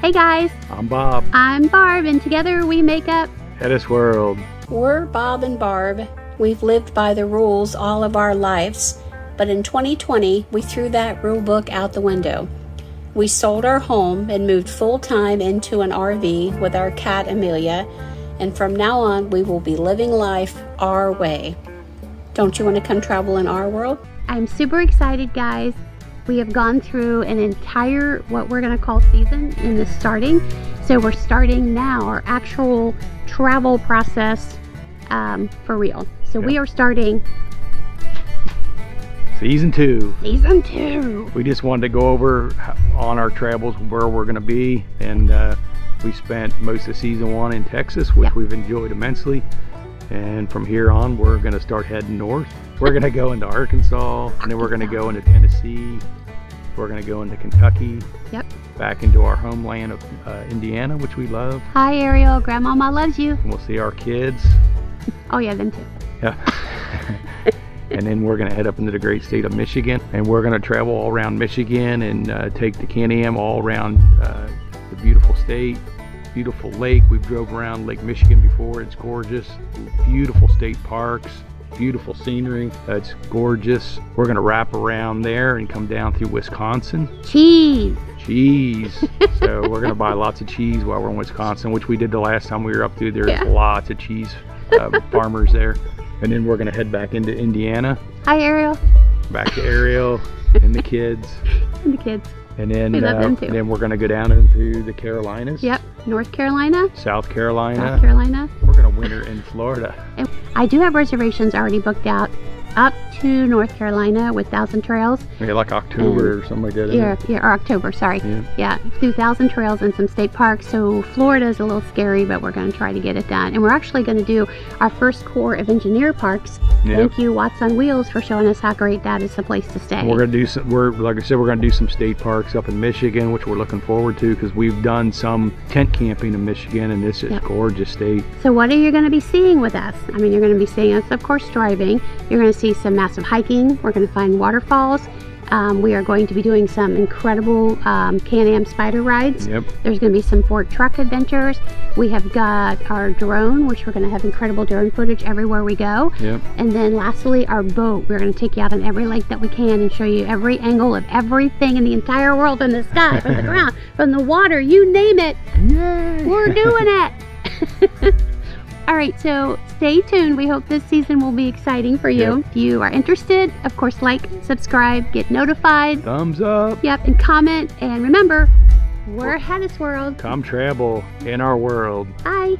Hey guys, I'm Bob. I'm Barb, and together we make up HetteshWorld. We're Bob and Barb. We've lived by the rules all of our lives, but in 2020, we threw that rule book out the window. We sold our home and moved full-time into an RV with our cat Amelia, and from now on, we will be living life our way. Don't you want to come travel in our world? I'm super excited, guys. We have gone through an entire, what we're going to call season in the starting. So we're starting now our actual travel process for real. So we are starting Season 2. Season 2. We just wanted to go over on our travels where we're going to be. And we spent most of Season 1 in Texas, which we've enjoyed immensely. And from here on, we're going to start heading north. We're going to go into Arkansas, and then we're going to go into Tennessee. We're going to go into Kentucky. Yep. Back into our homeland of Indiana, which we love. Hi, Ariel. Grandmama loves you. And we'll see our kids. Oh, yeah, them too. Yeah. And then we're going to head up into the great state of Michigan. And we're going to travel all around Michigan and take the Can-Am all around the beautiful state. Beautiful lake. We've drove around Lake Michigan before. It's gorgeous. Beautiful state parks. Beautiful scenery. It's gorgeous. We're going to wrap around there and come down through Wisconsin. Cheese. So we're going to buy lots of cheese while we're in Wisconsin, which we did the last time we were up through. There's lots of cheese farmers there. And then we're going to head back into Indiana. Hi, Ariel. Back to Ariel and the kids. And the kids. And then, we love them too. Then we're going to go down into the Carolinas. Yep. North Carolina. South Carolina. South Carolina. We're going to winter in Florida. And I do have reservations already booked out up to North Carolina with Thousand Trails. Yeah, like October or something like that. Yeah, or October, sorry. Yeah, through Thousand Trails and some state parks. So Florida is a little scary, but we're going to try to get it done. And we're actually going to do our first Corps of Engineer parks. Thank you, Watts on Wheels, for showing us how great that is a place to stay. We're going to do some, like I said, we're going to do some state parks up in Michigan, which we're looking forward to because we've done some tent camping in Michigan, and this is gorgeous state. So what are you going to be seeing with us? I mean, you're going to be seeing us, of course, driving. You're going to see some massive hiking. We're going to find waterfalls. We are going to be doing some incredible Can-Am spider rides. There's going to be some Ford truck adventures. We have got our drone, which we're going to have incredible drone footage everywhere we go. And then lastly, our boat. We're going to take you out on every lake that we can and show you every angle of everything in the entire world, from the sky, from the ground, from the water, you name it. Yay. We're doing it. All right, so stay tuned. We hope this season will be exciting for you. If you are interested, of course, like, subscribe, get notified. Thumbs up. Yep, and comment. And remember, we're HetteshWorld. Come travel in our world. Bye.